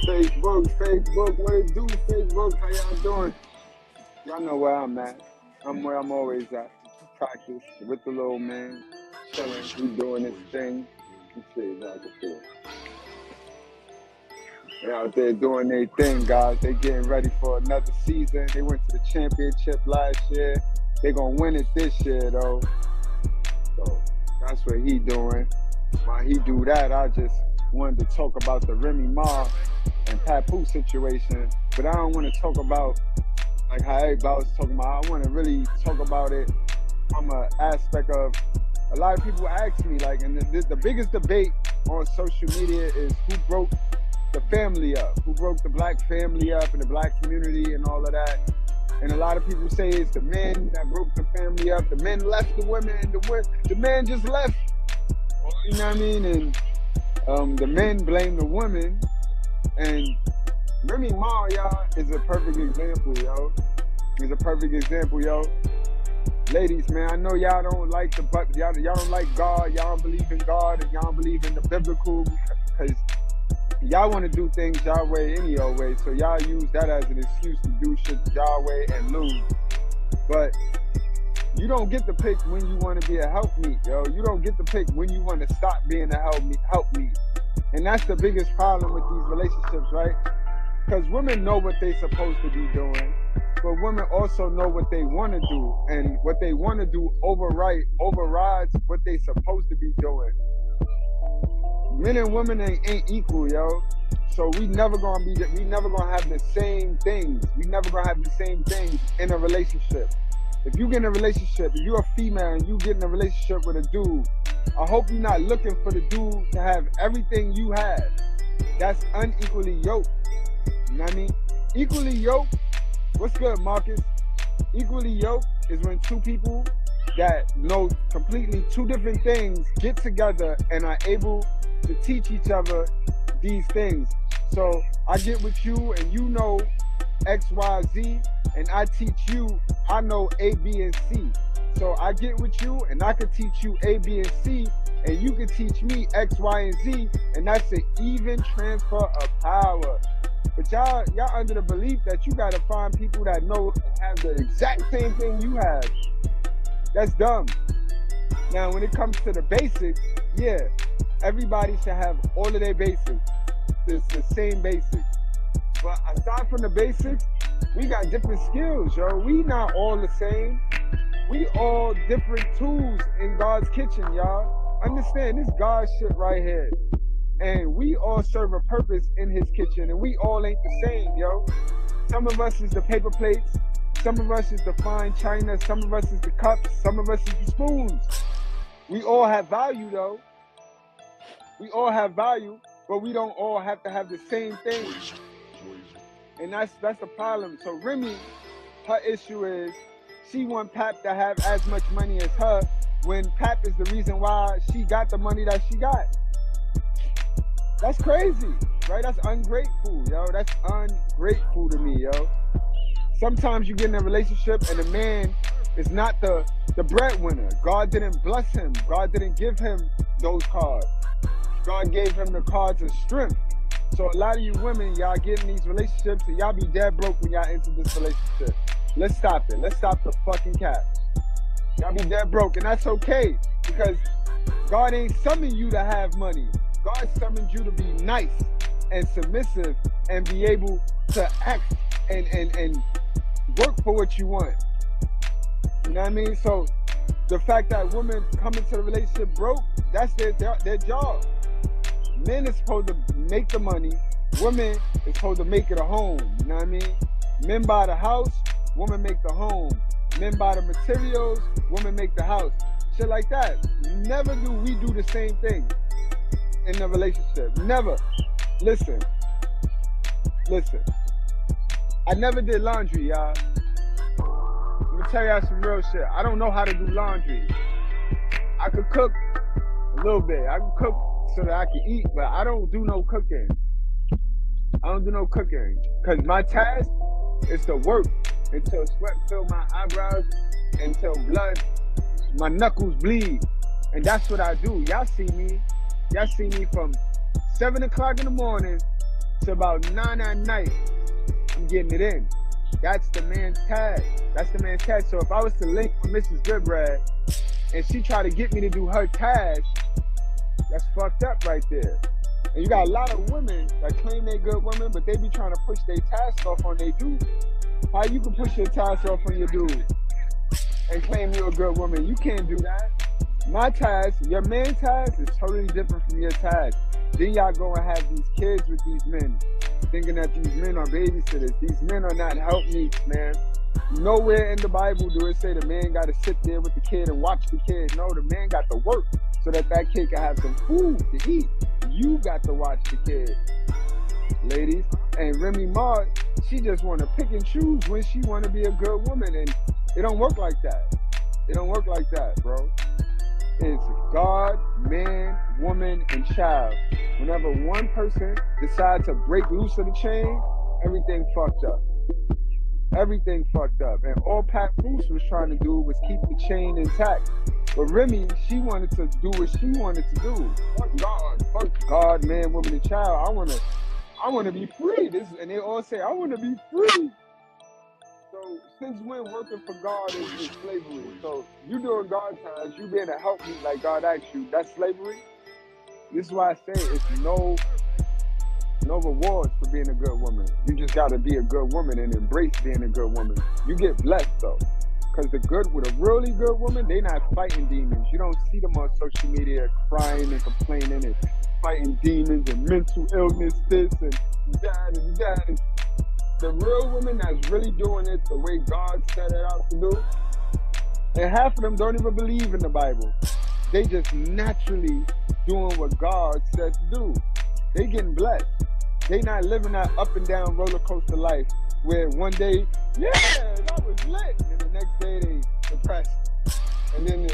Facebook, what it do, Facebook? How y'all doing? Y'all know where I'm at. I'm where I'm always at. Practice with the little man. Chilling, he doing his thing. You see, like I feel. They out there doing their thing, guys. They getting ready for another season. They went to the championship last year. They gonna win it this year, though. So that's what he doing. While he do that, I just wanted to talk about the Remy Ma and Papoose situation, but I don't want to talk about like how everybody was talking about. I want to really talk about it from an aspect of a lot of people ask me, like, and the biggest debate on social media is who broke the family up, who broke the black family up in the black community and all of that. And a lot of people say it's the men that broke the family up. The men left the women, and the man just left. You know what I mean? And the men blame the women. And Remy Ma, y'all, is a perfect example, yo. Is a perfect example, yo. Ladies, man, I know y'all don't like y'all don't like God, y'all don't believe in God, and y'all don't believe in the biblical, because y'all want to do things y'all way any old way. So y'all use that as an excuse to do shit y'all way and lose. But you don't get to pick when you want to be a helpmeet, yo. You don't get to pick when you want to stop being a helpmeet. And that's the biggest problem with these relationships, right? Because women know what they're supposed to be doing, but women also know what they want to do, and what they want to do overrides what they're supposed to be doing. Men and women ain't equal, yo. So we never gonna have the same things. We never gonna have the same things in a relationship. If you get in a relationship, if you're a female and you get in a relationship with a dude, I hope you're not looking for the dude to have everything you have. That's unequally yoked. You know what I mean? Equally yoked. What's good, Marcus? Equally yoked is when two people that know completely two different things get together and are able to teach each other these things. So I get with you and you know X, Y, Z, and I teach you, I know A, B, and C. So I get with you and I could teach you A, B, and C, and you could teach me X, Y, and Z, and that's an even transfer of power. But y'all under the belief that you gotta find people that know and have the exact same thing you have. That's dumb. Now, when it comes to the basics, yeah, everybody should have all of their basics. It's the same basics. But aside from the basics, we got different skills, yo. We not all the same. We all different tools in God's kitchen, y'all. Understand, this God shit right here. And we all serve a purpose in his kitchen, and we all ain't the same, yo. Some of us is the paper plates. Some of us is the fine china. Some of us is the cups. Some of us is the spoons. We all have value, though. We all have value, but we don't all have to have the same thing. And that's the problem. So Remy, her issue is she want Pap to have as much money as her, when Pap is the reason why she got the money that she got. That's crazy, right? That's ungrateful, yo. That's ungrateful to me, yo. Sometimes you get in a relationship and the man is not the breadwinner. God didn't bless him. God didn't give him those cards. God gave him the cards of strength. So a lot of you women, y'all get in these relationships and y'all be dead broke when y'all enter this relationship. Let's stop it. Let's stop the fucking cap. Y'all be dead broke, and that's okay, because God ain't summoned you to have money. God summoned you to be nice and submissive and be able to act and work for what you want. You know what I mean? So the fact that women come into the relationship broke, that's their job. Men is supposed to make the money. Women is supposed to make it a home. You know what I mean? Men buy the house, women make the home. Men buy the materials, women make the house. Shit like that. Never do we do the same thing in the relationship. Never. Listen. I never did laundry, y'all. Let me tell y'all some real shit. I don't know how to do laundry. I could cook a little bit. I can cook so that I can eat, but I don't do no cooking. Because my task is to work until sweat fill my eyebrows, until my knuckles bleed. And that's what I do. Y'all see me from 7 o'clock in the morning So about 9 at night, I'm getting it in. That's the man's tag. That's the man's tag. So if I was to link with Mrs. Goodbread and she tried to get me to do her task, that's fucked up right there. And you got a lot of women that claim they good women, but they be trying to push their task off on their dude. How you can push your task off on your dude and claim you're a good woman? You can't do that. My task, your man's task is totally different from your task. Then y'all go and have these kids with these men, thinking that these men are babysitters. These men are not helpmeets, man. Nowhere in the Bible do it say the man got to sit there with the kid and watch the kid. No, the man got to work so that that kid can have some food to eat. You got to watch the kid, ladies. And Remy Ma, she just want to pick and choose when she want to be a good woman, and it don't work like that. It don't work like that, bro. It's God, man, woman, and child. Whenever one person decides to break loose of the chain, everything fucked up. Everything fucked up. And all Papoose was trying to do was keep the chain intact. But Remy, she wanted to do what she wanted to do. Fuck God, man, woman, and child. I wanna be free. And they all say, I wanna be free. So since when working for God is slavery? So you doing God's task, you being a helpmeet like God asked you, that's slavery? This is why I say it's no rewards for being a good woman. You just gotta be a good woman and embrace being a good woman. You get blessed though. Because with a really good woman, they not fighting demons. You don't see them on social media crying and complaining and fighting demons and mental illness, this and that and that. The real woman that's really doing it the way God set it out to do, and half of them don't even believe in the Bible. They just naturally doing what God said to do. They getting blessed. They not living that up and down roller coaster life where one day, yeah, that was lit, and the next day they depressed. And then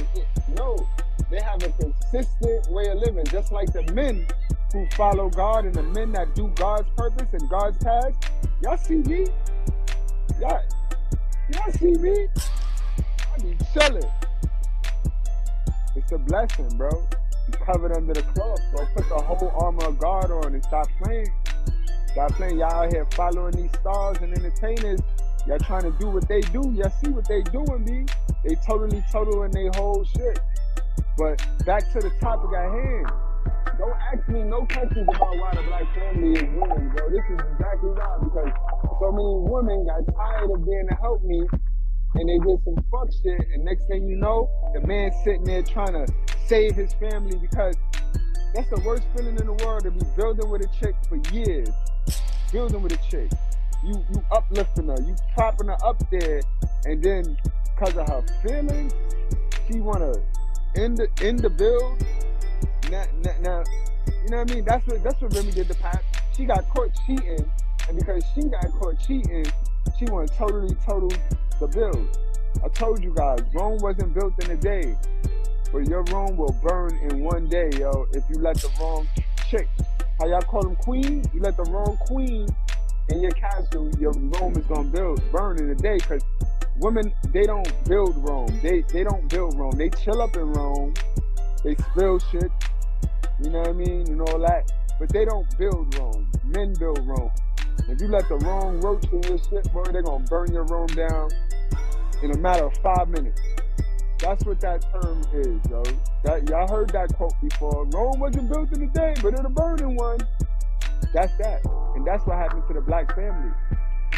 they have a consistent way of living, just like the men who follow God and the men that do God's purpose and God's task. Y'all see me? Y'all see me? I be chilling. It's a blessing, bro. You covered under the cloth, bro. Put the whole armor of God on and stop playing. Stop playing. Y'all out here following these stars and entertainers. Y'all trying to do what they do. Y'all see what they doing, B. They totally in their whole shit. But back to the topic at hand. Don't ask me no questions about why the black family is winning, bro. This is exactly why. Because so many women got tired of being a helpmeet and they did some fuck shit. And next thing you know, the man sitting there trying to save his family, because that's the worst feeling in the world, to be building with a chick for years. Building with a chick. You uplifting her, you propping her up there, and then because of her feelings, she wanna end the build. Now, you know what I mean? That's what Remy did to Pat. She got caught cheating, and because she got caught cheating, she wanna total the build. I told you guys, Rome wasn't built in a day, but your Rome will burn in one day, yo, if you let the wrong chick, how y'all call them queens? You let the wrong queen in your castle, your Rome is gonna burn in a day, because women, they don't build Rome. They don't build Rome. They chill up in Rome. They spill shit. You know what I mean? And all that. But they don't build Rome. Men build Rome. If you let the wrong roach in your shit, boy, they're gonna burn your Rome down in a matter of 5 minutes. That's what that term is, yo. Y'all heard that quote before. Rome wasn't built in a day, but it'll burn in one. That's that. And that's what happened to the black family.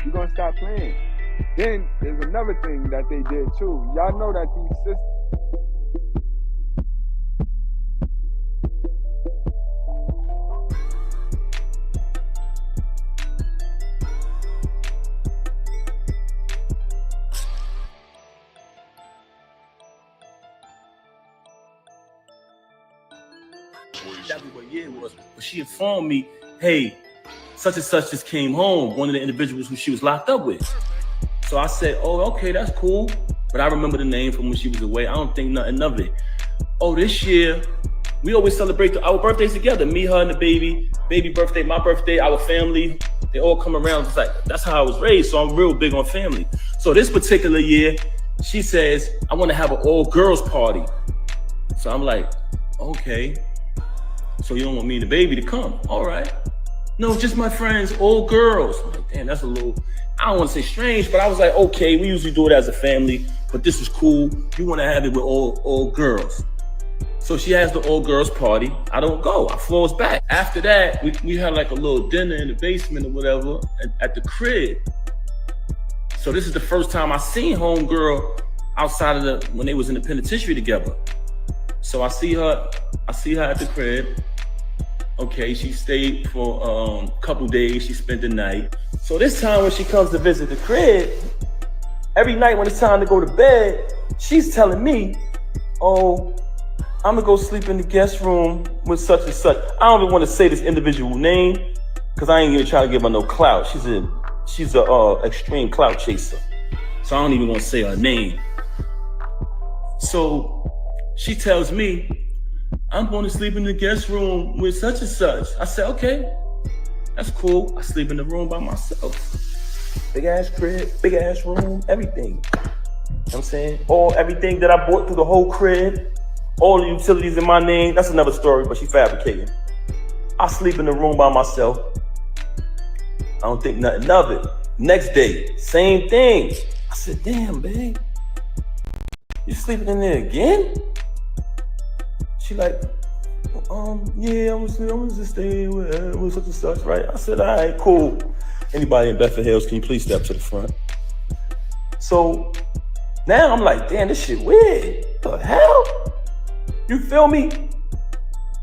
You're gonna stop playing. Then there's another thing that they did too. Y'all know that these sisters, exactly what year it was. But she informed me, hey, such and such just came home, one of the individuals who she was locked up with. So I said, oh, okay, that's cool. But I remember the name from when she was away. I don't think nothing of it. Oh, this year, we always celebrate our birthdays together. Me, her, and the baby birthday, my birthday, our family. They all come around. It's like, that's how I was raised. So I'm real big on family. So this particular year, she says, I want to have an all girls party. So I'm like, okay. So you don't want me and the baby to come. All right. No, just my friends, all girls. I'm like, damn, that's a little, I don't want to say strange, but I was like, okay, we usually do it as a family, but this was cool. You want to have it with all girls. So she has the all girls party. I don't go. I falls back. After that, we had like a little dinner in the basement or whatever at the crib. So this is the first time I seen homegirl outside of when they was in the penitentiary together. So I see her at the crib. Okay, she stayed for a couple days. She spent the night. So this time when she comes to visit the crib, every night when it's time to go to bed, she's telling me, oh, I'm gonna go sleep in the guest room with such and such. I don't even want to say this individual name because I ain't even trying to give her no clout. She's a extreme clout chaser. So I don't even want to say her name. So she tells me, I'm going to sleep in the guest room with such and such. I said, okay, that's cool. I sleep in the room by myself. Big ass crib, big ass room, everything. You know what I'm saying? Everything that I bought through the whole crib, all the utilities in my name. That's another story, but she fabricating. I sleep in the room by myself. I don't think nothing of it. Next day, same thing. I said, damn, babe, you sleeping in there again? She like, yeah, I'm just staying with such and such, right? I said, all right, cool. Anybody in Bedford Hills, can you please step to the front? So now I'm like, damn, this shit weird. The hell? You feel me?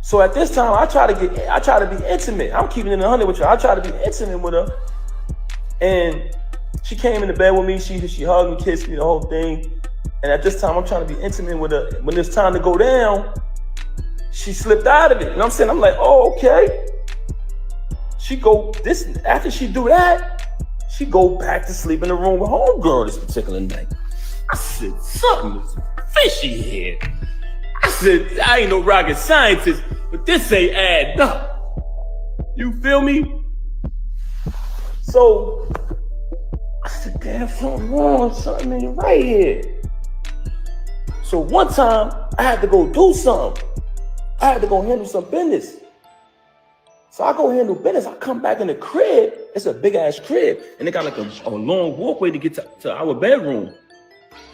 So at this time, I try to be intimate. I'm keeping it 100 with you. I try to be intimate with her. And she came into bed with me. She hugged me, kissed me, the whole thing. And at this time, I'm trying to be intimate with her. When it's time to go down, she slipped out of it. You know what I'm saying? I'm like, oh, okay. After she do that, she go back to sleep in the room with homegirl this particular night. I said, something is fishy here. I said, I ain't no rocket scientist, but this ain't adding up. You feel me? So I said, damn, something wrong, something ain't right here. So one time I had to go do something. I had to go handle some business. So I go handle business. I come back in the crib. It's a big ass crib. And they got like a long walkway to get to our bedroom.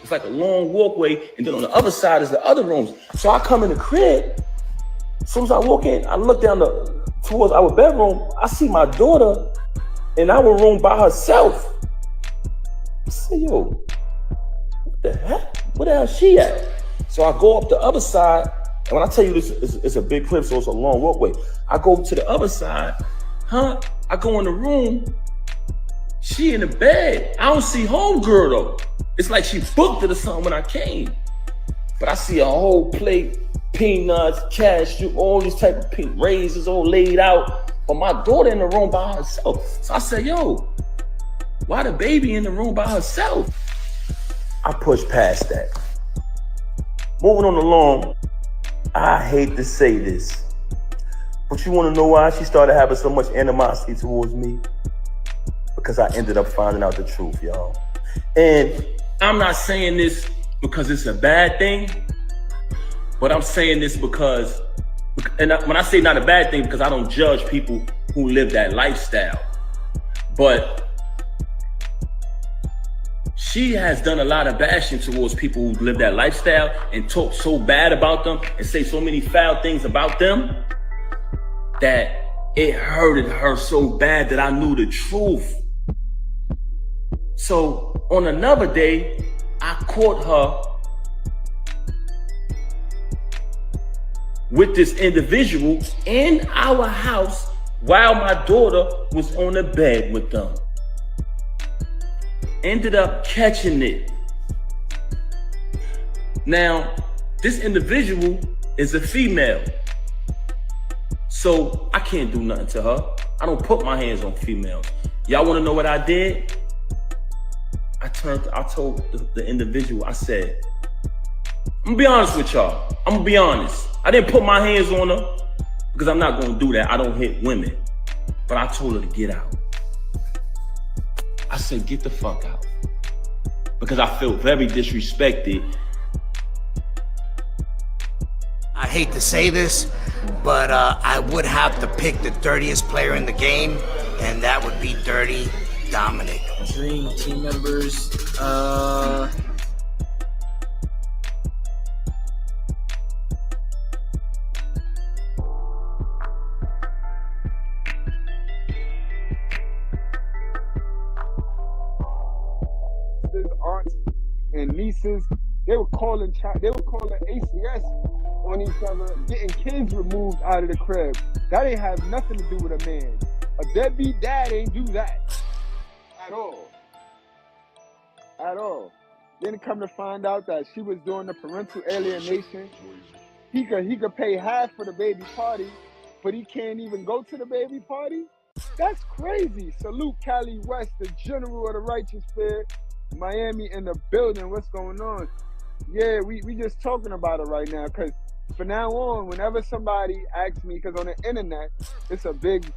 It's like a long walkway. And then on the other side is the other rooms. So I come in the crib. As soon as I walk in, I look down towards our bedroom. I see my daughter in our room by herself. I say, yo, what the heck? Where the hell is she at? So I go up the other side. And when I tell you this is a big crib, so it's a long walkway. I go to the other side. I go in the room. She in the bed. I don't see homegirl though. It's like she booked it or something when I came. But I see a whole plate, peanuts, cashew, all these type of pink raisins all laid out. But my daughter in the room by herself. So I said, yo, why the baby in the room by herself? I pushed past that. Moving on along, I hate to say this, but you want to know why she started having so much animosity towards me? Because I ended up finding out the truth, y'all. And I'm not saying this because it's a bad thing, but I'm saying this because, and when I say not a bad thing, because I don't judge people who live that lifestyle, but she has done a lot of bashing towards people who live that lifestyle and talk so bad about them and say so many foul things about them that it hurted her so bad that I knew the truth. So on another day, I caught her with this individual in our house while my daughter was on the bed with them. Ended up catching it. Now, this individual is a female. So I can't do nothing to her. I don't put my hands on females. Y'all wanna know what I did? I told the individual, I said, I'm gonna be honest with y'all. I'm gonna be honest. I didn't put my hands on her because I'm not gonna do that. I don't hit women. But I told her to get out. I said, get the fuck out. Because I feel very disrespected. I hate to say this, but I would have to pick the dirtiest player in the game, and that would be Dirty Dominic. Dream team members. His aunts and nieces, they were calling ACS on each other, getting kids removed out of the crib. That ain't have nothing to do with a man. A deadbeat dad ain't do that at all. At all. Then come to find out that she was doing the parental alienation. He could pay half for the baby party, but he can't even go to the baby party. That's crazy. Salute Cali West, the general of the righteous fear. Miami in the building. What's going on? Yeah, we just talking about it right now, because for now on, whenever somebody asks me, because on the internet it's a big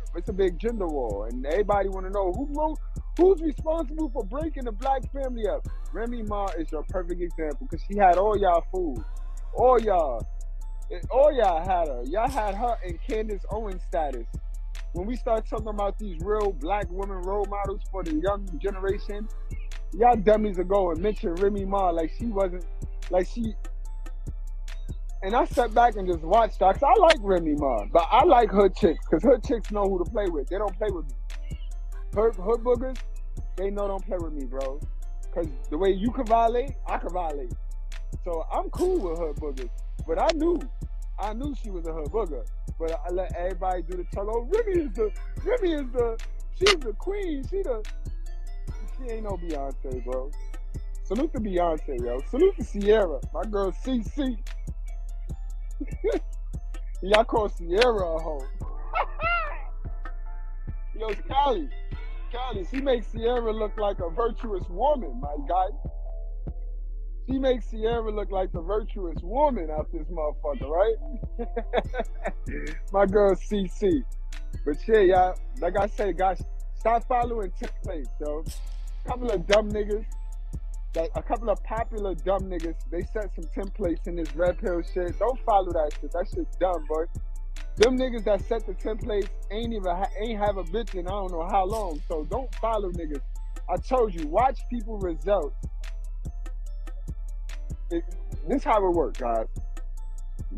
gender war, and everybody want to know who's responsible for breaking the black family up. Remy Ma is your perfect example, because she had all y'all food, all y'all had her. Y'all had her in Candace Owens status. When we start talking about these real black women role models for the young generation, y'all dummies will go and mention Remy Ma like she wasn't, like she. And I sat back and just watched that, 'cause I like Remy Ma, but I like her chicks, because her chicks know who to play with. They don't play with me. Her boogers, they know don't play with me, bro. Because the way you can violate, I can violate. So I'm cool with her boogers. But I knew she was a her booger. But I let everybody do the talk. Oh, Remy is she's the queen. She ain't no Beyonce, bro. Salute to Beyonce, yo. Salute to Sierra, my girl CC. Y'all call Sierra a hoe. Yo, Cali, she makes Sierra look like a virtuous woman, my guy. She makes Sierra look like the virtuous woman out this motherfucker, right? My girl CC. But yeah, y'all, like I said, guys, stop following templates, yo. A couple of popular dumb niggas, they set some templates in this red pill shit. Don't follow that shit. That shit's dumb, boy. Them niggas that set the templates ain't have a bitch in I don't know how long. So don't follow niggas. I told you, watch people results. This how it works, guys.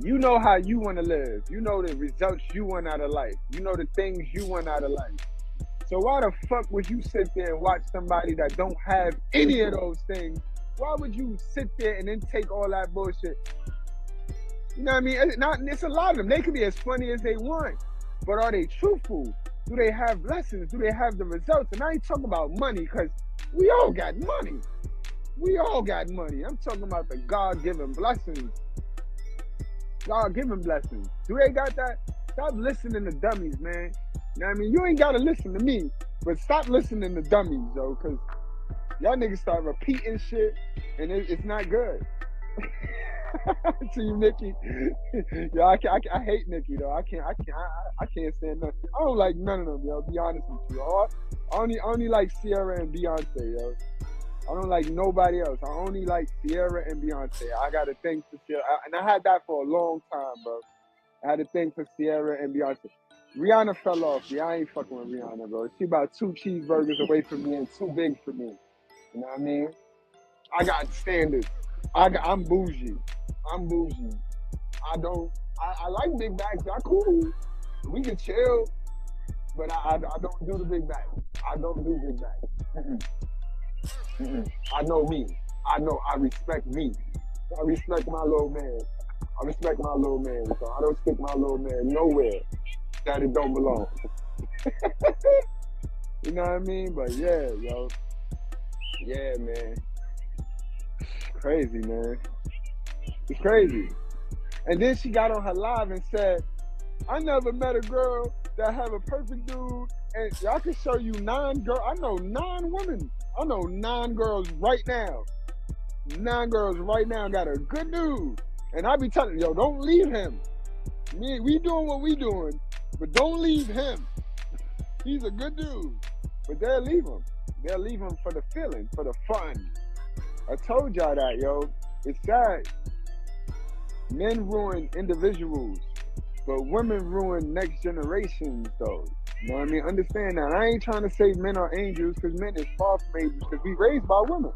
You know how you want to live. You know the results you want out of life. You know the things you want out of life. So why the fuck would you sit there and watch somebody that don't have any of those things? Why would you sit there and then take all that bullshit? You know what I mean? It's a lot of them. They can be as funny as they want, but are they truthful? Do they have lessons? Do they have the results? And I ain't talking about money, because we all got money. We all got money. I'm talking about the God-given blessings. God-given blessings. Do they got that? Stop listening to dummies, man. You know what I mean? You ain't got to listen to me, but stop listening to dummies, though, because y'all niggas start repeating shit, and it's not good. To you, Nikki. Yo, I hate Nikki, though. I can't stand nothing. I don't like none of them, yo. Be honest with you. I only like Sierra and Beyonce, yo. I don't like nobody else. I only like Sierra and Beyonce. I got a thing for Sierra, and I had that for a long time, bro. I had a thing for Sierra and Beyonce. Rihanna fell off. Yeah, I ain't fucking with Rihanna, bro. She about 2 cheeseburgers away from me and too big for me. You know what I mean? I got standards. I'm bougie. I like big bags. I'm cool. We can chill, but I don't do the big bag. I don't do big bags. I know me. I respect me. I respect my little man. So I don't stick my little man nowhere that it don't belong. You know what I mean? But yeah, yo. Yeah, man. Crazy, man. It's crazy. And then she got on her live and said, I never met a girl that have a perfect dude. And I can show you 9 girls. I know 9 women. I know 9 girls right now. 9 girls right now got a good dude. And I be telling yo, don't leave him. We doing what we doing, but don't leave him. He's a good dude. But they'll leave him. They'll leave him for the feeling, for the fun. I told y'all that, yo. It's sad. Men ruin individuals But women ruin next generations, though. You know what I mean? Understand that. I ain't trying to say men are angels, because men is far from angels, because we raised by women.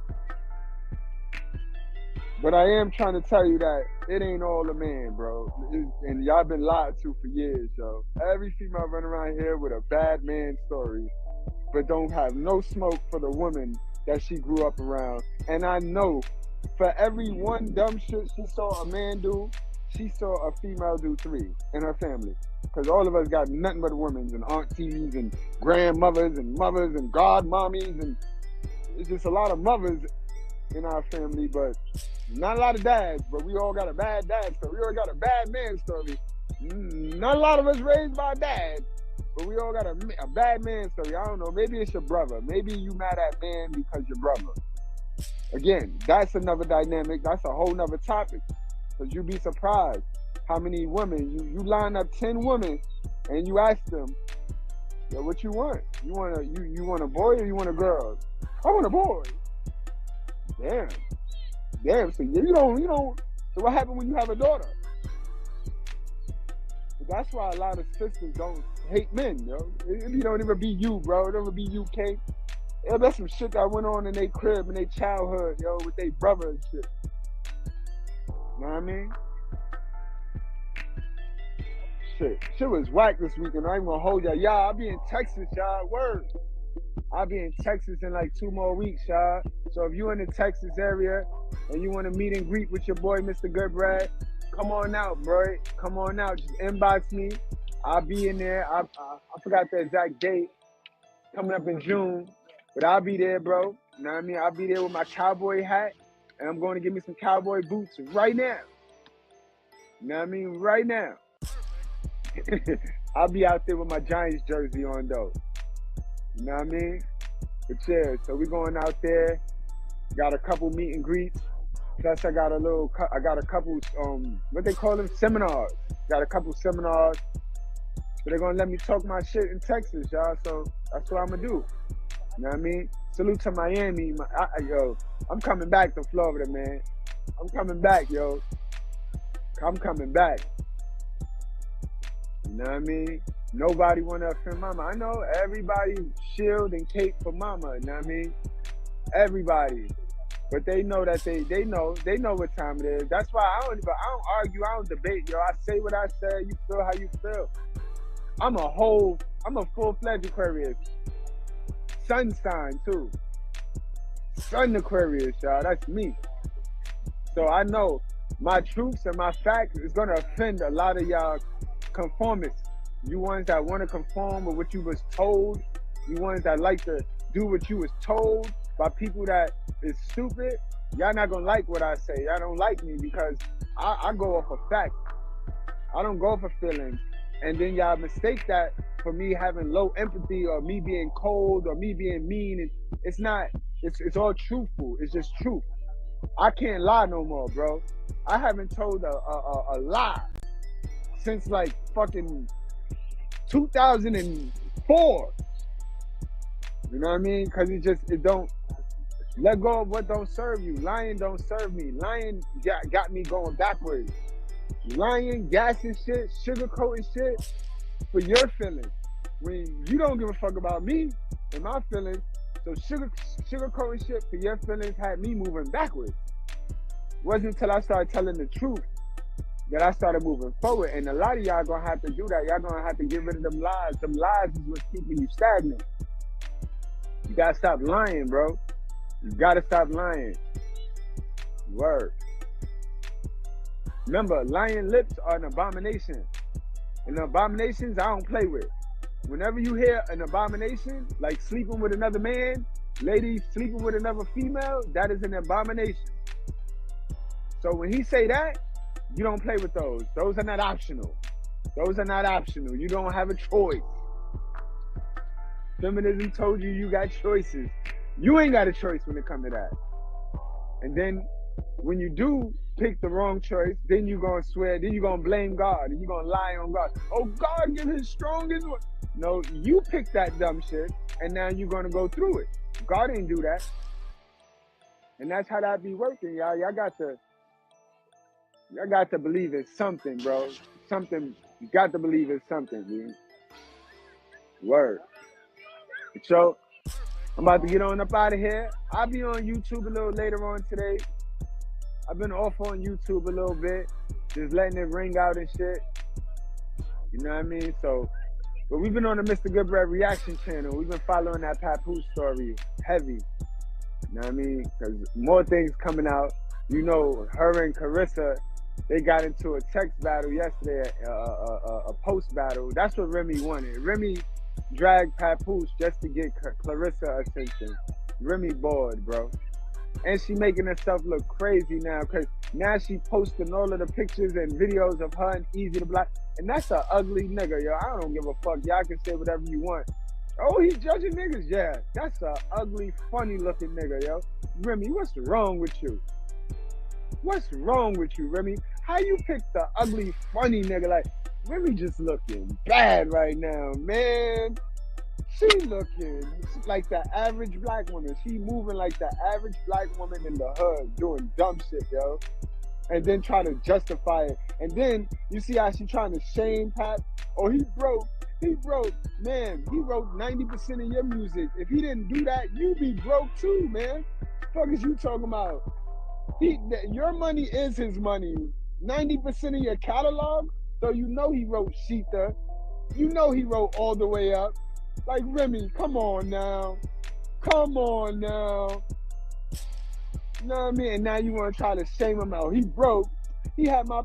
But I am trying to tell you that it ain't all a man, bro. And y'all been lied to for years, yo. Every female running around here with a bad man story, but don't have no smoke for the woman that she grew up around. And I know for every one dumb shit she saw a man do, she saw a female do 3 in her family. Because all of us got nothing but women and aunties and grandmothers and mothers and godmommies. And it's just a lot of mothers in our family, but not a lot of dads. But we all got a bad dad story. We all got a bad man story. Not a lot of us raised by dad, but we all got a bad man story. I don't know. Maybe it's your brother. Maybe you mad at man because your brother. Again, that's another dynamic. That's a whole nother topic. Because you'd be surprised how many women, you line up 10 women and you ask them, yo, what you want? You want a boy or you want a girl? I want a boy. Damn. So you don't. So what happened when you have a daughter? That's why a lot of sisters don't hate men, yo. It don't even be you, bro. It don't even be you, Kate. Yeah, that's some shit that went on in their crib in their childhood, yo, with their brother and shit. You know what I mean? Shit was whack this weekend. I ain't gonna hold y'all. Y'all, I'll be in Texas, y'all. Word. I'll be in Texas in like 2 more weeks, y'all. So if you in the Texas area and you want to meet and greet with your boy, Mr.Goodbread, come on out, bro. Come on out. Just inbox me. I'll be in there. I forgot the exact date. Coming up in June. But I'll be there, bro. You know what I mean? I'll be there with my cowboy hat. And I'm going to get me some cowboy boots right now. You know what I mean? Right now. I'll be out there with my Giants jersey on, though. You know what I mean? But yeah, so we going out there. Got a couple meet and greets. Plus I got a couple, what they call them? Seminars. Got a couple seminars. So they're going to let me talk my shit in Texas, y'all. So that's what I'm going to do. You know what I mean? Salute to Miami. Yo, I'm coming back to Florida, man. I'm coming back, yo. I'm coming back. You know what I mean? Nobody want to offend mama. I know everybody shield and cape for mama. You know what I mean? Everybody. But they know that they know what time it is. That's why I don't argue, I don't debate, yo. I say what I say, you feel how you feel. I'm a full-fledged Aquarius. Sun sign too. Sun Aquarius, y'all. That's me. So I know my truths and my facts is gonna offend a lot of y'all conformists. You ones that want to conform with what you was told. You ones that like to do what you was told by people that is stupid. Y'all not gonna like what I say. Y'all don't like me because I go off of facts. I don't go for feelings. And then y'all mistake that for me having low empathy or me being cold or me being mean. And it's not. It's all truthful. It's just truth. I can't lie no more, bro. I haven't told a lie since like fucking 2004. You know what I mean? Because it don't let go of what don't serve you. Lying don't serve me. Lying got me going backwards. Lying, gassing shit, sugarcoating shit for your feelings. When you don't give a fuck about me and my feelings, so sugarcoating shit for your feelings had me moving backwards. It wasn't until I started telling the truth that I started moving forward. And a lot of y'all gonna have to do that. Y'all gonna have to get rid of them lies. Them lies is what's keeping you stagnant. You gotta stop lying, bro. You gotta stop lying. Word. Remember, lying lips are an abomination. And the abominations I don't play with. Whenever you hear an abomination, like sleeping with another man, ladies sleeping with another female, that is an abomination. So when he say that, you don't play with those. Those are not optional. Those are not optional. You don't have a choice. Feminism told you got choices. You ain't got a choice when it comes to that. And then when you do pick the wrong choice, then you gonna swear, then you gonna blame God, and you gonna lie on God. Oh, God give his strongest one. No, you picked that dumb shit, and now you're gonna go through it. God didn't do that. And that's how that be working, y'all. Y'all got to believe in something, bro. Something You got to believe it's something, dude. Word. So, I'm about to get on up out of here. I'll be on YouTube a little later on today. I've been off on YouTube a little bit, just letting it ring out and shit. You know what I mean? So, but we've been on the Mr.Goodbread reaction channel. We've been following that Papoose story heavy. You know what I mean? Because more things coming out. You know, her and Carissa, they got into a text battle yesterday, a post battle. That's what Remy wanted. Remy dragged Papoose just to get Clarissa attention. Remy bored, bro. And she making herself look crazy now because now she posting all of the pictures and videos of her and Easy the Black. And that's an ugly nigga, yo. I don't give a fuck. Y'all can say whatever you want. Oh, he's judging niggas? Yeah. That's an ugly, funny looking nigga, yo. Remy, what's wrong with you? What's wrong with you, Remy? How you pick the ugly, funny nigga? Like, Remy just looking bad right now, man. She looking like the average black woman. She moving like the average black woman in the hood doing dumb shit, yo. And then try to justify it. And then you see how she trying to shame Pat? Oh, he broke. He broke. Man, he wrote 90% of your music. If he didn't do that, you be broke too, man. What the fuck is you talking about? Your money is his money. 90% of your catalog, so you know he wrote Sheetha. You know he wrote All the Way Up. Like, Remy, come on now. Come on now. You know what I mean? And now you want to try to shame him out. He broke. He had my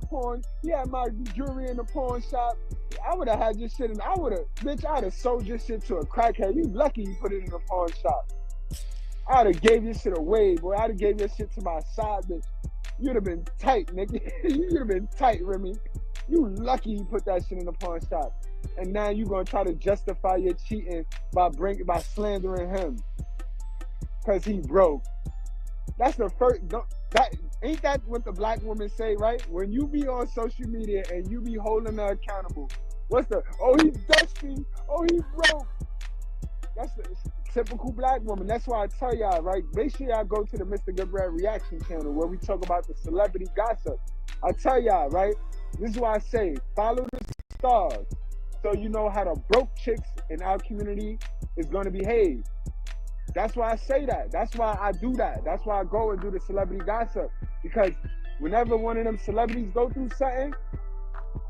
jewelry in the pawn shop. I would have had your shit in, I'd have sold your shit to a crackhead. You lucky you put it in the pawn shop. I'd have gave your shit away, boy. I'd have gave your shit to my side bitch. You'd have been tight, nigga. You'd have been tight, Remy. You lucky you put that shit in the pawn shop. And now you gonna try to justify your cheating by slandering him. Cause he broke. That's the first, ain't that what the black women say, right? When you be on social media and you be holding her accountable, oh, he's dusty, oh, he broke. That's the typical black woman. That's why I tell y'all, right? Make sure y'all go to the Mr.Goodbread reaction channel where we talk about the celebrity gossip. I tell y'all, right? This is why I say, follow the stars so you know how the broke chicks in our community is going to behave. That's why I say that. That's why I do that. That's why I go and do the celebrity gossip. Because whenever one of them celebrities go through something,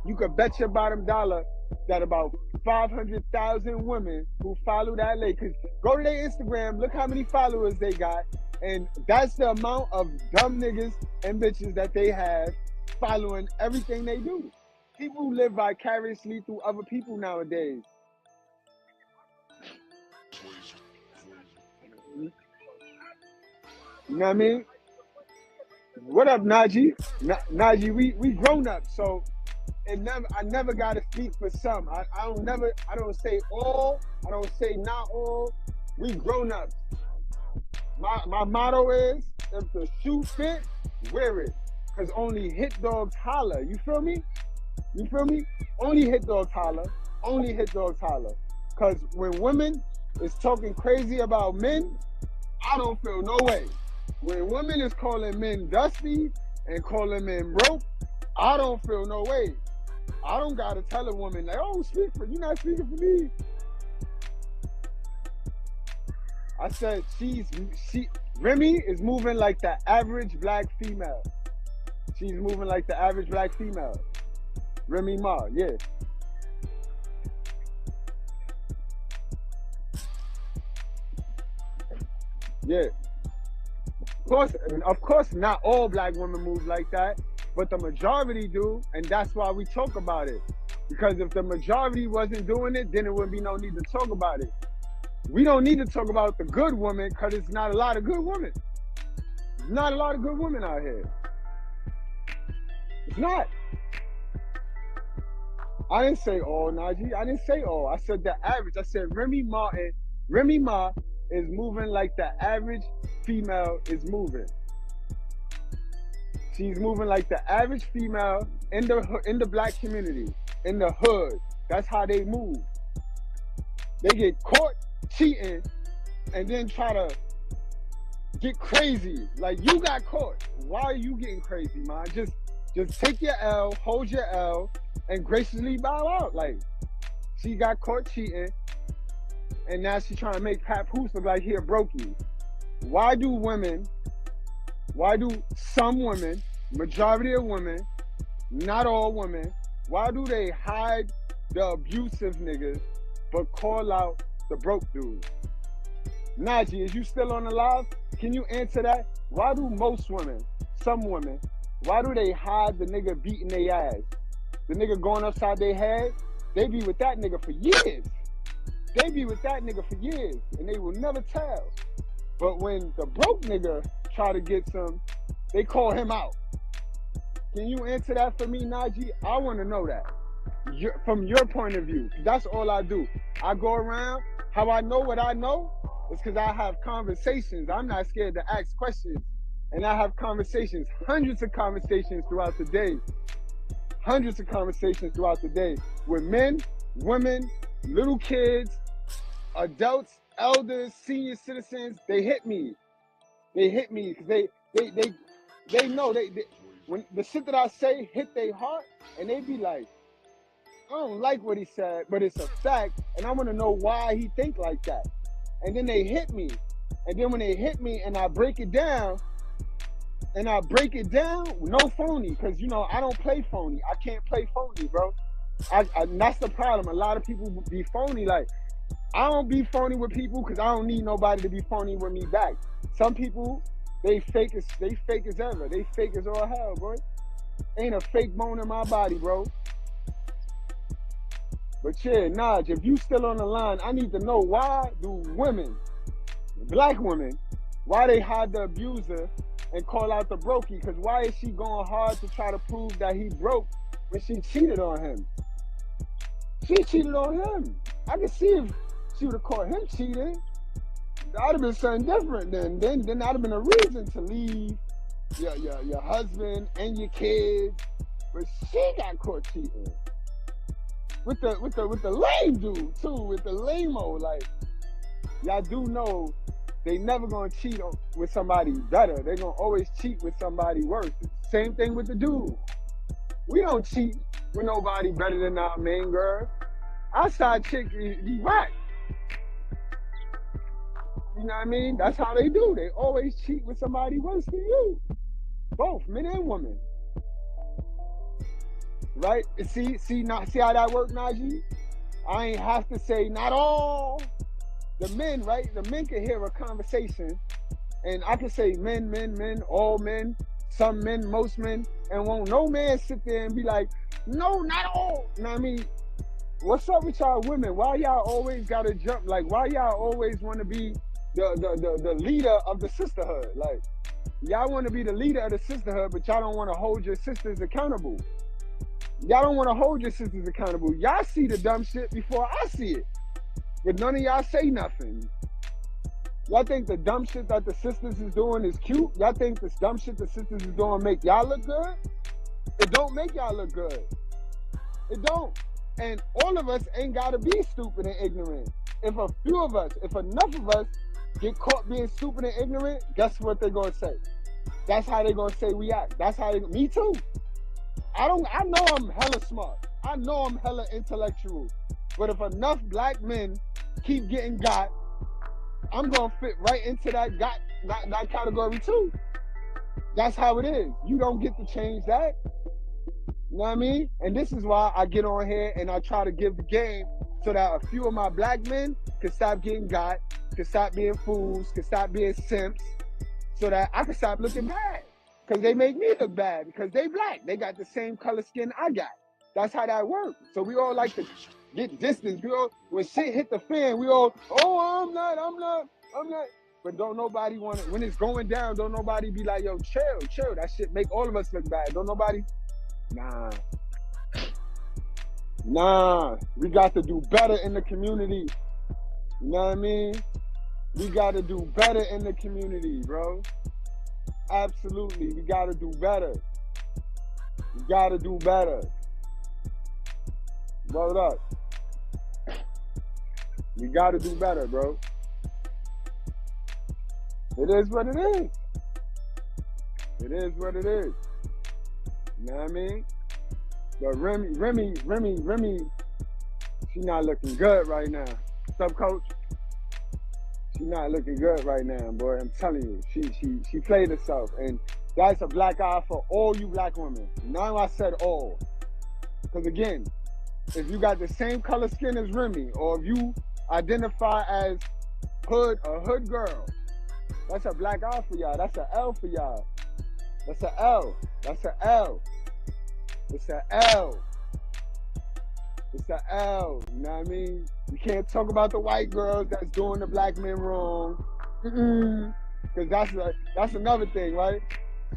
you could bet your bottom dollar that about 500,000 women who follow that lady, because go to their Instagram, look how many followers they got, and that's the amount of dumb niggas and bitches that they have following everything they do. People live vicariously through other people nowadays. You know what I mean? What up, Najee? Najee, we grown up, so I never gotta speak for some. I don't say all, I don't say not all. We grown up. My motto is, if the shoe fit, wear it. Cause only hit dogs holler. You feel me? You feel me? Only hit dogs holler. Only hit dogs holler. Cause when women is talking crazy about men, I don't feel no way. When women is calling men dusty and calling men broke, I don't feel no way. I don't gotta tell a woman like, oh, you're not speaking for me. I said Remy is moving like the average black female. She's moving like the average black female. Remy Ma, yeah. Yeah. Of course, not all black women move like that, but the majority do, and that's why we talk about it. Because if the majority wasn't doing it, then there wouldn't be no need to talk about it. We don't need to talk about the good women because it's not a lot of good women. There's not a lot of good women out here. It's not. I didn't say all, Najee. I didn't say all. I said the average. I said Remy Ma is moving like the average female is moving. She's moving like the average female in the black community, in the hood. That's how they move. They get caught cheating and then try to get crazy. Like, you got caught. Why are you getting crazy, man? Just take your L, hold your L, and graciously bow out. Like, she got caught cheating, and now she's trying to make Papoose look like he a brokey. Why do some women, majority of women, not all women, why do they hide the abusive niggas but call out the broke dudes? Najee, is you still on the live? Can you answer that? Why do most women, some women, why do they hide the nigga beating their ass? The nigga going upside their head? They be with that nigga for years. They be with that nigga for years, and they will never tell. But when the broke nigga try to get some, they call him out. Can you answer that for me, Najee? I want to know that. From your point of view. That's all I do. I go around. How I know what I know is because I have conversations. I'm not scared to ask questions. And I have conversations, hundreds of conversations throughout the day. Hundreds of conversations throughout the day with men, women, little kids, adults, elders, senior citizens. They hit me. They hit me because they know when the shit that I say hit their heart, and they be like, I don't like what he said, but it's a fact, and I want to know why he think like that. And then they hit me, and then when they hit me, and I break it down, no phony, because you know I don't play phony. I can't play phony, bro. And that's the problem. A lot of people be phony. Like, I don't be phony with people because I don't need nobody to be phony with me back. Some people, they fake as ever. They fake as all hell, bro. Ain't a fake bone in my body, bro. But yeah, Naj, if you still on the line, I need to know, why do women, black women, why they hide the abuser and call out the brokey? Because why is she going hard to try to prove that he broke when she cheated on him? She cheated on him. I can see if she would have caught him cheating, that would have been something different then. Then that would have been a reason to leave your husband and your kids. But she got caught cheating. With the lame dude too, with the lame-o. Like, y'all do know they never gonna cheat with somebody better. They gonna always cheat with somebody worse. Same thing with the dude. We don't cheat with nobody better than our main girl. Outside chick, be whack. You know what I mean? That's how they do. They always cheat with somebody worse than you. Both men and women. Right? See how that works, Najee? I ain't have to say not all. The men, right? The men can hear a conversation, and I can say men, all men, some men, most men, and won't no man sit there and be like, no, not all. You know what I mean? What's up with y'all women? Why y'all always gotta jump? Like, why y'all always want to be the leader of the sisterhood? Like, y'all want to be the leader of the sisterhood, but y'all don't want to hold your sisters accountable. Y'all don't want to hold your sisters accountable. Y'all see the dumb shit before I see it. But none of y'all say nothing. Y'all think the dumb shit that the sisters is doing is cute? Y'all think this dumb shit the sisters is doing make y'all look good? It don't make y'all look good. It don't. And all of us ain't got to be stupid and ignorant. If a few of us, if enough of us get caught being stupid and ignorant, guess what they're going to say? That's how they're going to say we act. That's how me too. I know I'm hella smart. I know I'm hella intellectual. But if enough black men keep getting got, I'm going to fit right into that category too. That's how it is. You don't get to change that. You know what I mean? And this is why I get on here and I try to give the game so that a few of my black men can stop getting got, can stop being fools, can stop being simps, so that I can stop looking bad. Because they make me look bad because they black. They got the same color skin I got. That's how that works. So we all like to get distance. We all, when shit hit the fan, we all, oh, I'm not. But don't nobody want it. When it's going down, don't nobody be like, yo, chill. That shit make all of us look bad. Don't nobody, nah. We got to do better in the community. You know what I mean? We got to do better in the community, bro. Absolutely, we gotta do better. We gotta do better. Word up. We gotta do better, bro. It is what it is. It is what it is. You know what I mean? But Remy, she not looking good right now. What's up, coach? She not looking good right now, boy. I'm telling you, she played herself, and that's a black eye for all you black women. Now I said all, because again, if you got the same color skin as Remy, or if you identify as a hood girl, that's a black eye for y'all. That's an L for y'all. That's an L. That's an L. It's an L. It's an L. You know what I mean? You can't talk about the white girls that's doing the black men wrong. Because that's another thing, right?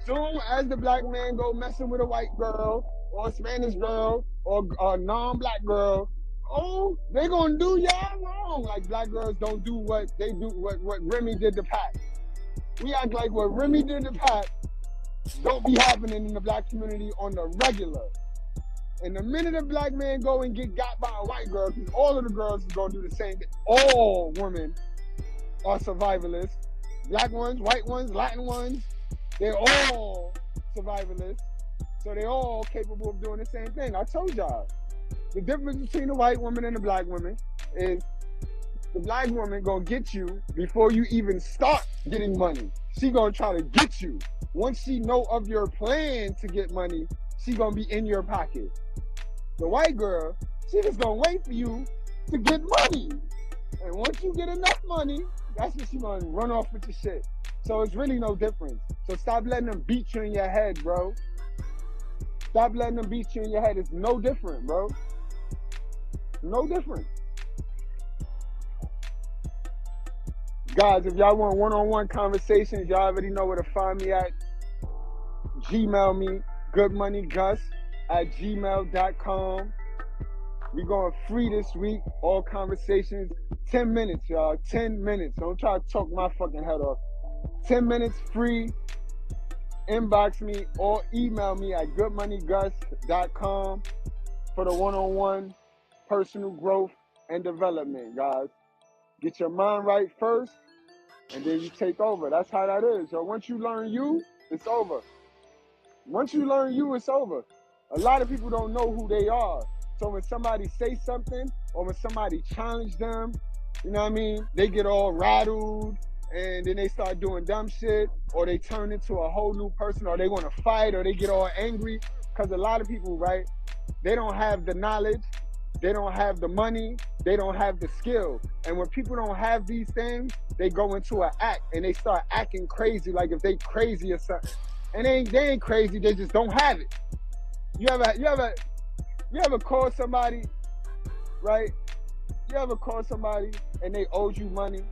Soon as the black man go messing with a white girl or a Spanish girl or a non-black girl, oh, they gonna do y'all wrong. Like black girls don't do what they do, what Remy did to Pat. We act like what Remy did to Pat don't be happening in the black community on the regular. And the minute a black man go and get got by a white girl, because all of the girls is gonna do the same thing. All women are survivalists. Black ones, white ones, Latin ones, they're all survivalists. So they're all capable of doing the same thing. I told y'all. The difference between the white woman and the black woman is the black woman gonna get you before you even start getting money. She gonna try to get you. Once she know of your plan to get money, she gonna be in your pocket. The white girl, she just gonna wait for you to get money. And once you get enough money, that's when she gonna run off with your shit. So it's really no difference. So stop letting them beat you in your head, bro. Stop letting them beat you in your head. It's no different, bro. No different. Guys, if y'all want one-on-one conversations, y'all already know where to find me at. Gmail me, goodmoneygus@gmail.com. We going free this week, all conversations. 10 minutes, y'all, 10 minutes. Don't try to talk my fucking head off. 10 minutes free. Inbox me or email me at goodmoneygus.com for the one-on-one personal growth and development, guys. Get your mind right first, and then you take over. That's how that is. So once you learn you, it's over. Once you learn you, it's over. A lot of people don't know who they are. So when somebody say something or when somebody challenge them, you know what I mean? They get all rattled and then they start doing dumb shit, or they turn into a whole new person, or they want to fight, or they get all angry. Because a lot of people, right, they don't have the knowledge, they don't have the money, they don't have the skill. And when people don't have these things, they go into an act and they start acting crazy, like if they crazy or something. And they ain't crazy, they just don't have it. You ever call somebody, right? You ever call somebody and they owed you money,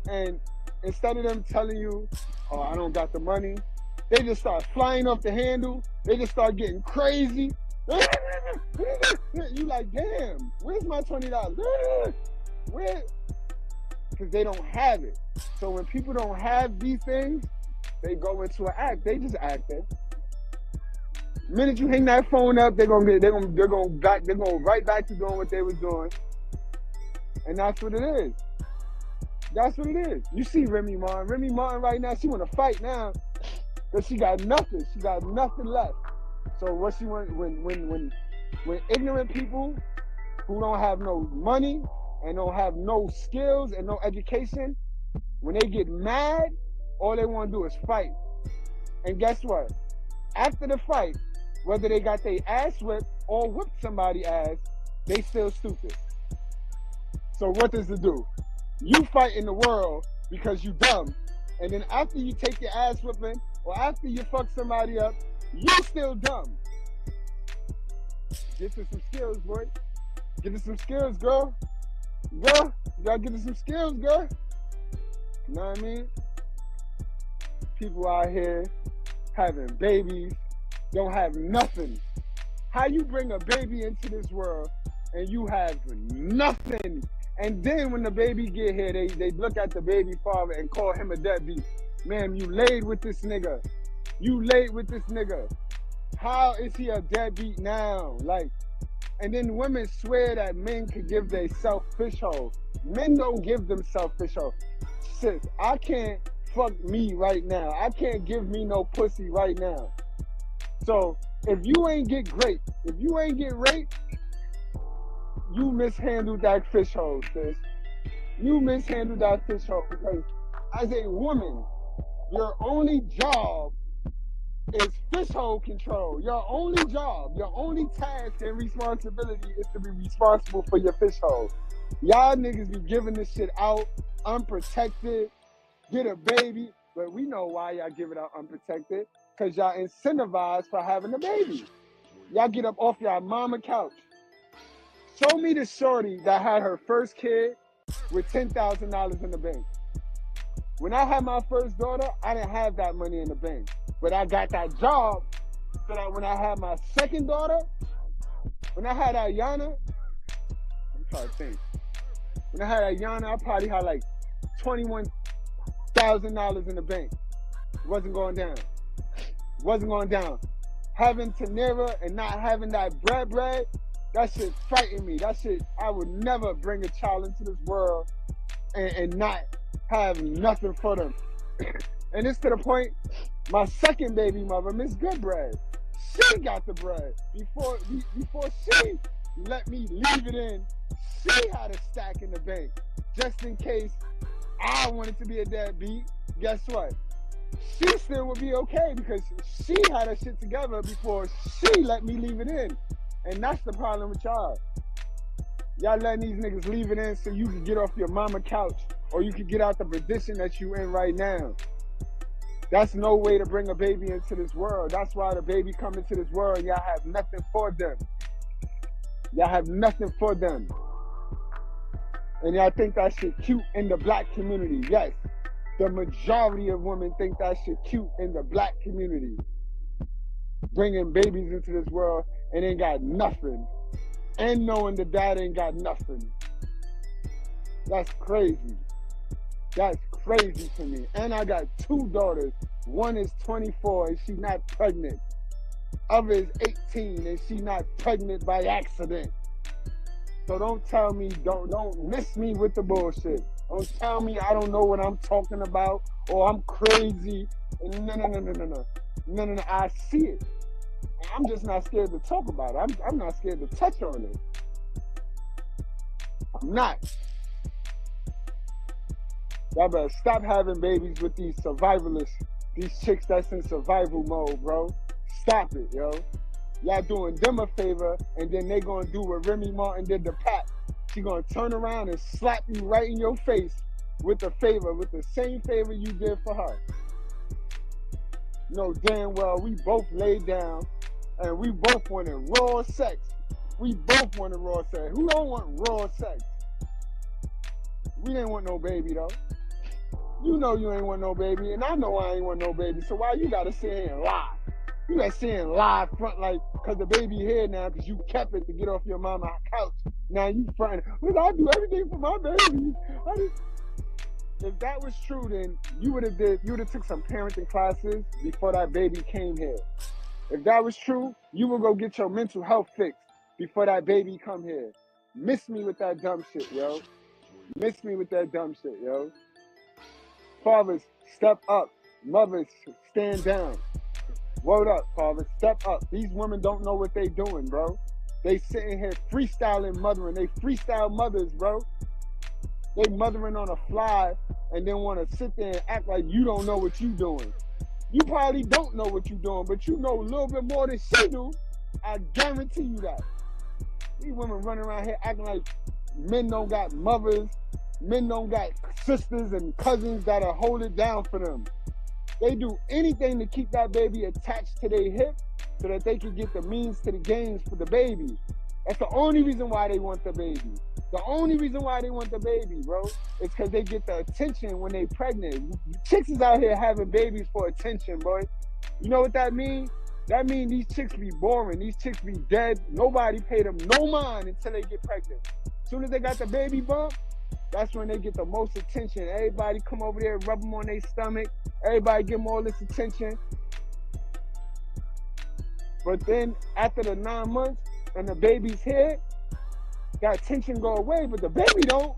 and instead of them telling you, oh, I don't got the money, they just start flying off the handle, they just start getting crazy. You like, damn, where's my $20? Where? Because they don't have it. So when people don't have these things, they go into an act. They just acting. The minute you hang that phone up, they're going right back to doing what they was doing. And that's what it is. That's what it is. You see Remy Martin. Remy Martin right now, she want to fight now, but she got nothing. She got nothing left. So what she want, when ignorant people who don't have no money and don't have no skills and no education, when they get mad, all they want to do is fight. And guess what? After the fight, whether they got their ass whipped or whipped somebody's ass, they still stupid. So what does it do? You fight in the world because you dumb, and then after you take your ass whipping or after you fuck somebody up, you still dumb. Get to some skills, boy. Get to some skills, girl. Girl, you gotta get to some skills, girl. You know what I mean? People out here having babies, don't have nothing. How you bring a baby into this world and you have nothing? And then when the baby get here, they look at the baby father and call him a deadbeat. Ma'am, you laid with this nigga. You laid with this nigga. How is he a deadbeat now? Like, and then women swear that men could give themselves fish hole. Men don't give themselves fish hole. Sis, I can't fuck me right now. I can't give me no pussy right now. So if you ain't get raped, you mishandled that fish hole, sis. You mishandled that fish hole because as a woman, your only job is fish hole control. Your only job, your only task and responsibility is to be responsible for your fish hole. Y'all niggas be giving this shit out unprotected, get a baby, but we know why y'all give it out unprotected, because y'all incentivized for having a baby. Y'all get up off y'all mama couch. Show me the shorty that had her first kid with $10,000 in the bank. When I had my first daughter, I didn't have that money in the bank. But I got that job so that when I had my second daughter, when I had Ayana, I'm trying to think. When I had Ayana, I probably had like $21,000 in the bank. It wasn't going down. Having Tanera and not having that bread, that shit frightened me. That shit, I would never bring a child into this world and not have nothing for them. And it's to the point, my second baby mother, Mr.Goodbread, she got the bread. Before she let me leave it in, she had a stack in the bank. Just in case I wanted to be a deadbeat, guess what? She still would be okay because she had her shit together before she let me leave it in. And that's the problem with y'all. Y'all letting these niggas leave it in so you can get off your mama couch or you can get out the position that you in right now. That's no way to bring a baby into this world. That's why the baby come into this world and y'all have nothing for them. Y'all have nothing for them. And y'all think that shit cute in the black community. Yes, the majority of women think that shit cute in the black community. Bringing babies into this world and ain't got nothing. And knowing the dad ain't got nothing. That's crazy. That's crazy to me. And I got two daughters. One is 24 and she's not pregnant. Other is 18 and she's not pregnant by accident. So don't tell me, don't miss me with the bullshit. Don't tell me I don't know what I'm talking about or I'm crazy. No, I see it. I'm just not scared to talk about it. I'm not scared to touch on it. I'm not. Y'all better stop having babies with these survivalists, these chicks that's in survival mode, bro. Stop it, yo. Y'all doing them a favor, and then they gonna do what Remy Martin did to Pat. She gonna turn around and slap you right in your face with the favor, with the same favor you did for her. You know damn well we both laid down, and we both wanted raw sex. We both wanted raw sex. Who don't want raw sex? We didn't want no baby, though. You know you ain't want no baby, and I know I ain't want no baby, so why you gotta sit here and lie? You gotta sit here and lie front like, cause the baby here now, cause you kept it to get off your mama's couch. Now you fronting, well, I do everything for my baby. If that was true, then you would have took some parenting classes before that baby came here. If that was true, you would go get your mental health fixed before that baby come here. Miss me with that dumb shit, yo. Miss me with that dumb shit, yo. Fathers, step up. Mothers, stand down. Word up, fathers, step up. These women don't know what they doing, bro. They sitting here freestyling mothering. They freestyle mothers, bro. They mothering on a fly and then want to sit there and act like you don't know what you doing. You probably don't know what you doing, but you know a little bit more than she do. I guarantee you that. These women running around here acting like men don't got mothers, men don't got sisters and cousins that'll hold it down for them. They do anything to keep that baby attached to their hip so that they can get the means to the gains for the baby. That's the only reason why they want the baby. The only reason why they want the baby, bro, is because they get the attention when they pregnant. Chicks is out here having babies for attention, boy. You know what that means? That means these chicks be boring. These chicks be dead. Nobody pay them no mind until they get pregnant. As soon as they got the baby bump, that's when they get the most attention. Everybody come over there, rub them on their stomach. Everybody give them all this attention. But then after the 9 months and the baby's here, that attention go away, but the baby don't.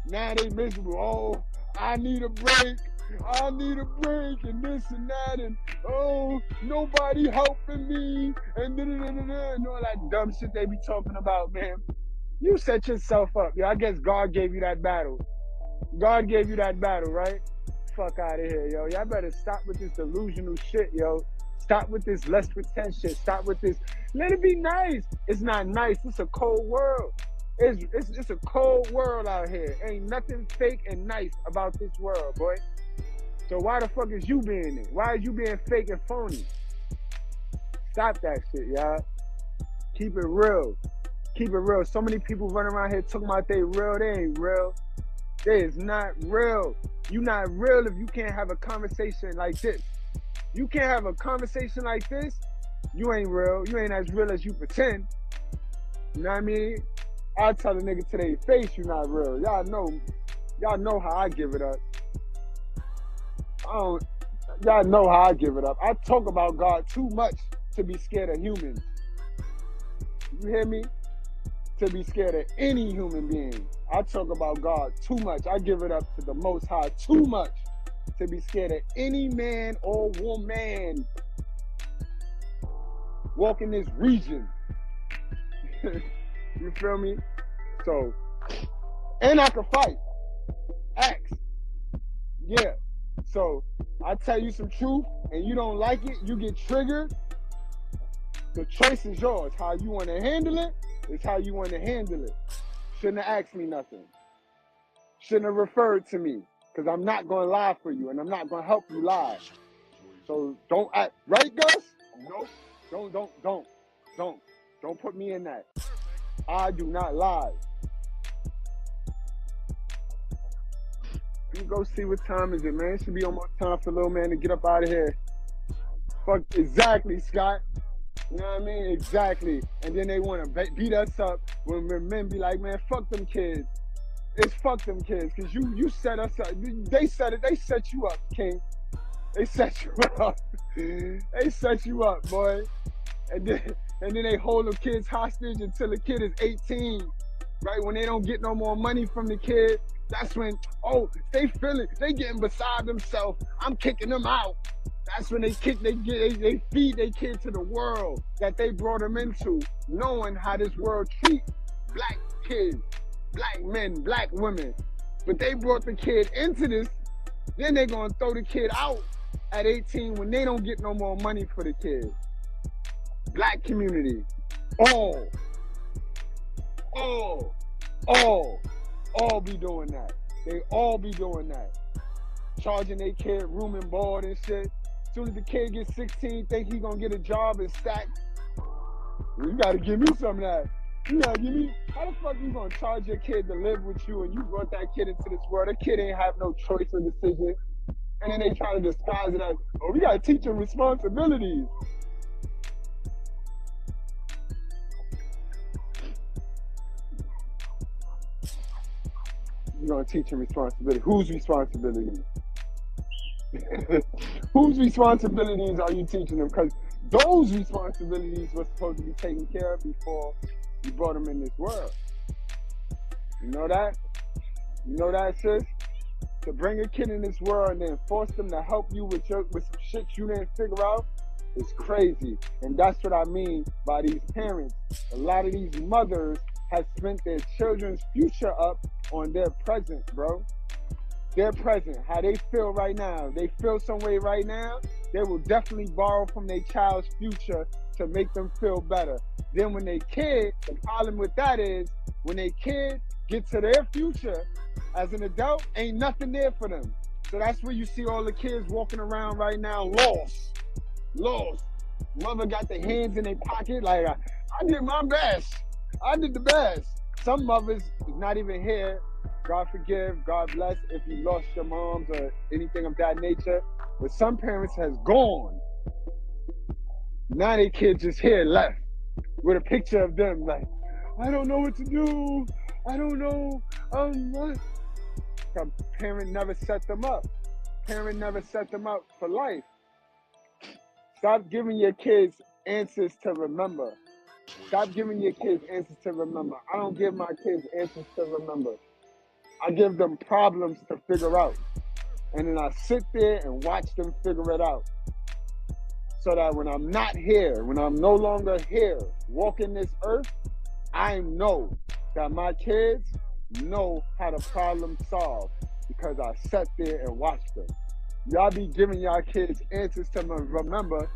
Now they miserable. Oh, I need a break. I need a break and this and that and oh nobody helping me and and all that dumb shit they be talking about, man. You set yourself up. I guess God gave you that battle. God gave you that battle, right? Fuck out of here, yo. Y'all better stop with this delusional shit, yo. Stop with this less pretend shit. Stop with this. Let it be nice. It's not nice. It's a cold world. It's a cold world out here. Ain't nothing fake and nice about this world, boy. So why the fuck is you being it? Why is you being fake and phony? Stop that shit, y'all. Keep it real. Keep it real. So many people running around here talking about they real. They ain't real. They is not real. You not real if you can't have a conversation like this. You can't have a conversation like this, you ain't real. You ain't as real as you pretend. You know what I mean? I'll tell a nigga to their face you not real. Y'all know how I give it up. Y'all know how I give it up. I talk about God too much to be scared of humans. You hear me? To be scared of any human being. I talk about God too much. I give it up to the Most High too much to be scared of any man or woman walking this region. You feel me? So, and I can fight. Axe. Yeah. So, I tell you some truth and you don't like it, you get triggered. The choice is yours. How you want to handle it is how you want to handle it. Shouldn't have asked me nothing. Shouldn't have referred to me. Because I'm not going to lie for you and I'm not going to help you lie. So don't act. Right, Gus? Nope. Don't put me in that. I do not lie. You go see what time is it, man. It should be almost time for little man to get up out of here. Fuck, exactly, Scott. You know what I mean? Exactly. And then they want to beat us up when men be like, man, fuck them kids. It's fuck them kids, because you set us up. They set you up, King. They set you up. They set you up, boy. And then they hold the kids hostage until the kid is 18. Right? When they don't get no more money from the kid, that's when, they getting beside themselves. I'm kicking them out. That's when they feed their kid to the world that they brought them into, knowing how this world treats black kids, black men, black women. But they brought the kid into this, then they're gonna throw the kid out at 18 when they don't get no more money for the kid. Black community, all be doing that. They all be doing that. Charging their kid room and board and shit. As soon as the kid gets 16, think he gonna get a job and stack. You gotta give me some of that. You gotta give me, how the fuck you gonna charge your kid to live with you and you brought that kid into this world? That kid ain't have no choice or decision. And then they try to disguise it as, we gotta teach him responsibilities. You're gonna teach him responsibility. Whose responsibility? Whose responsibilities are you teaching them? Because those responsibilities were supposed to be taken care of before you brought them in this world. You know that? You know that, sis? To bring a kid in this world and then force them to help you with some shit you didn't figure out is crazy. And that's what I mean by these parents. A lot of these mothers have spent their children's future up on their present, bro. Their present, how they feel right now. They feel some way right now, they will definitely borrow from their child's future to make them feel better. Then when they kid, the problem with that is, when they kid get to their future as an adult, ain't nothing there for them. So that's where you see all the kids walking around right now, lost. Mother got their hands in their pocket like, I did my best. I did the best. Some mothers is not even here. God forgive, God bless if you lost your moms or anything of that nature. But some parents has gone. Now they kids just here left with a picture of them like, I don't know what to do. I don't know. What? The parent never set them up. Parent never set them up for life. Stop giving your kids answers to remember. Stop giving your kids answers to remember. I don't give my kids answers to remember. I give them problems to figure out. And then I sit there and watch them figure it out. So that when I'm not here, when I'm no longer here, walking this earth, I know that my kids know how to problem solve because I sat there and watched them. Y'all be giving y'all kids answers to remember.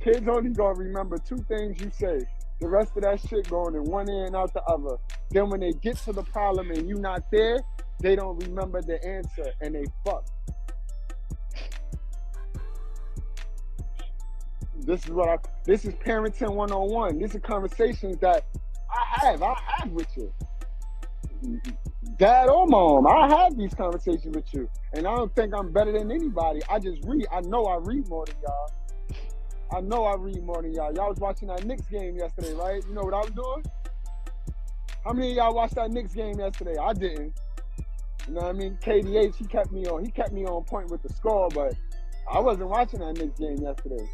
Kids only gonna remember 2 things you say. The rest of that shit going in one ear and out the other. Then when they get to the problem and you not there, they don't remember the answer and they fuck. This is parenting 101. This is conversations that I have with you. Dad or mom, I have these conversations with you. And I don't think I'm better than anybody. I just read. I know I read more than y'all. Y'all was watching that Knicks game yesterday, right? You know what I was doing? How many of y'all watched that Knicks game yesterday? I didn't. You know what I mean? KDH, he kept me on point with the score, but I wasn't watching that Knicks game yesterday.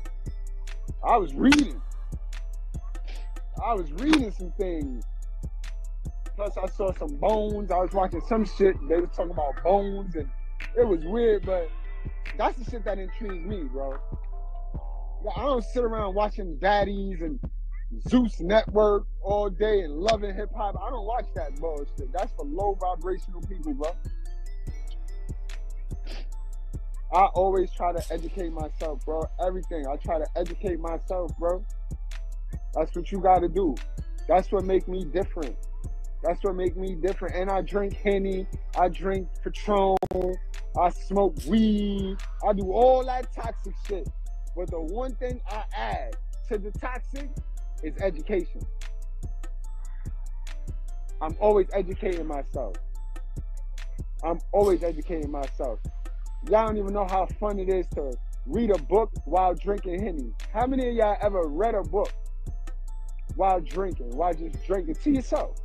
I was reading some things. Plus, I saw some bones. I was watching some shit. They was talking about bones, and it was weird, but that's the shit that intrigued me, bro. I don't sit around watching Baddies and Zeus Network all day and loving hip hop. I don't watch that bullshit. That's for low vibrational people, bro. I always try to educate myself, bro. Everything. I try to educate myself, bro. That's what you got to do. That's what make me different. And I drink Henny. I drink Patron. I smoke weed. I do all that toxic shit. But the one thing I add to the toxic is education. I'm always educating myself. Y'all don't even know how fun it is to read a book while drinking Henny. How many of y'all ever read a book while just drinking to yourself?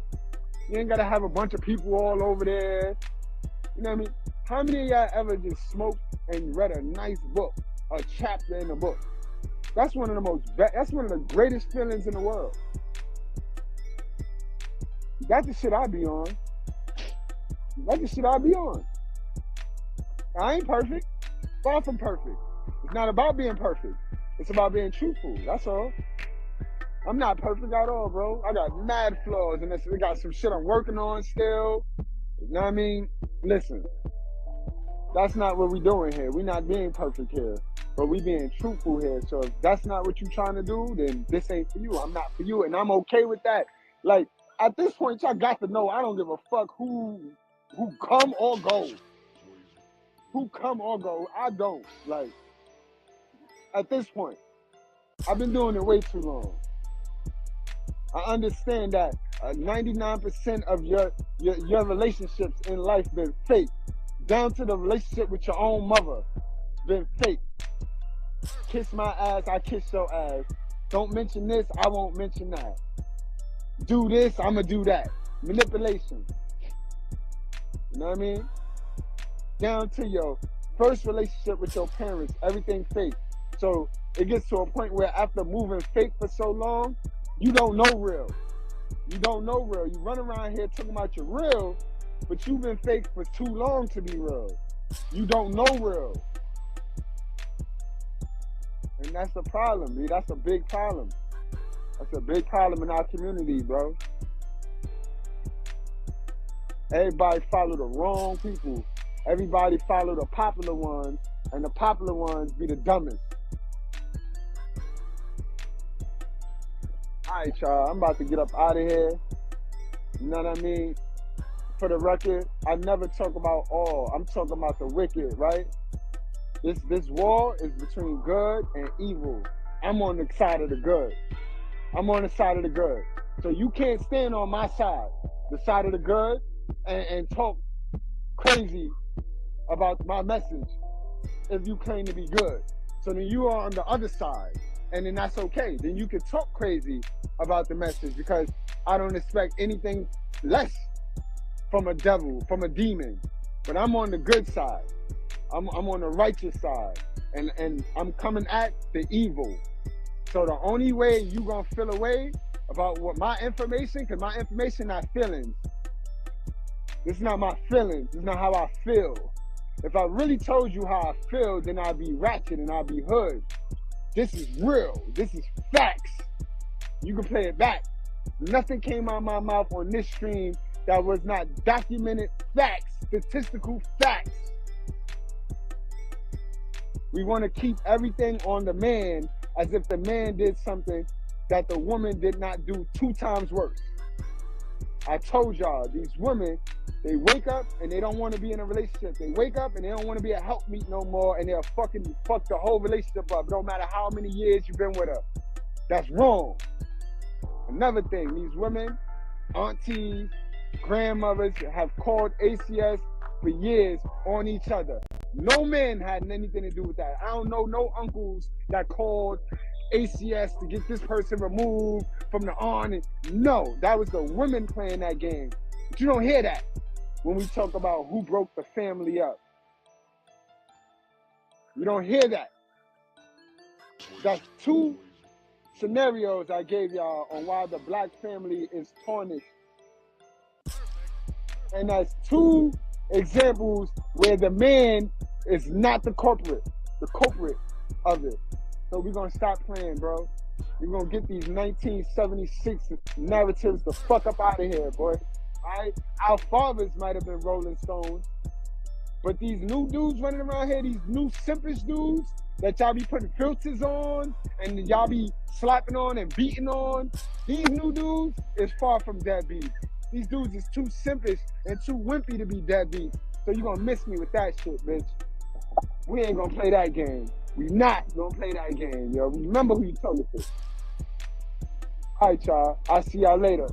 You ain't gotta have a bunch of people all over there. You know what I mean? How many of y'all ever just smoked and read a nice book, a chapter in a book? That's one of the greatest feelings in the world. That's the shit I be on. I ain't perfect. Far from perfect. It's not about being perfect. It's about being truthful. That's all. I'm not perfect at all, bro. I got mad flaws, and I got some shit I'm working on still. You know what I mean? Listen, that's not what we doing here. We not being perfect here, but we being truthful here. So if that's not what you trying to do, then this ain't for you. I'm not for you, and I'm okay with that. Like, at this point, y'all got to know I don't give a fuck who come or go. I don't. Like, at this point, I've been doing it way too long. I understand that 99% of your relationships in life been fake. Down to the relationship with your own mother, been fake. Kiss my ass, I kiss your ass. Don't mention this, I won't mention that. Do this, I'ma do that. Manipulation. You know what I mean? Down to your first relationship with your parents, everything fake. So it gets to a point where after moving fake for so long, you don't know real. You run around here talking about you're real, but you've been fake for too long to be real. You don't know real. And that's a problem, dude. That's a big problem. That's a big problem in our community, bro. Everybody follow the wrong people. Everybody follow the popular ones, and the popular ones be the dumbest. All right, y'all, I'm about to get up out of here. You know what I mean? For the record, I never talk about all. I'm talking about the wicked, right? This war is between good and evil. I'm on the side of the good. So you can't stand on my side, the side of the good, and talk crazy about my message if you claim to be good. So then you are on the other side, and then that's okay. Then you can talk crazy about the message because I don't expect anything less from a devil, from a demon. But I'm on the good side. I'm on the righteous side, and I'm coming at the evil. So the only way you gonna feel a way about what my information, because my information not feelings. This is not my feelings. This is not how I feel. If I really told you how I feel, then I'd be ratchet and I'd be hood. This is real. This is facts. You can play it back. Nothing came out of my mouth on this stream that was not documented facts, statistical facts. We want to keep everything on the man as if the man did something that the woman did not do 2 times worse. I told y'all, these women, they wake up and they don't want to be in a relationship. They wake up and they don't want to be a helpmeet no more, and they'll fuck the whole relationship up. No matter how many years you've been with her. That's wrong. Another thing, these women, aunties, grandmothers have called ACS for years on each other. No man had anything to do with that. I don't know no uncles that called ACS to get this person removed from the on. No, that was the women playing that game. But you don't hear that when we talk about who broke the family up. You don't hear that. That's 2 scenarios I gave y'all on why the black family is tarnished. And that's 2 examples where the man is not the culprit of it. So we're going to stop playing, bro. We're going to get these 1976 narratives the fuck up out of here, boy. All right? Our fathers might have been Rolling Stones, but these new dudes running around here, these new simpish dudes that y'all be putting filters on and y'all be slapping on and beating on, these new dudes is far from deadbeats. These dudes is too simpish and too wimpy to be deadbeats. So you gonna miss me with that shit, bitch. We ain't gonna play that game. We not gonna play that game, yo. Remember who you talking to. All right, y'all. I'll see y'all later.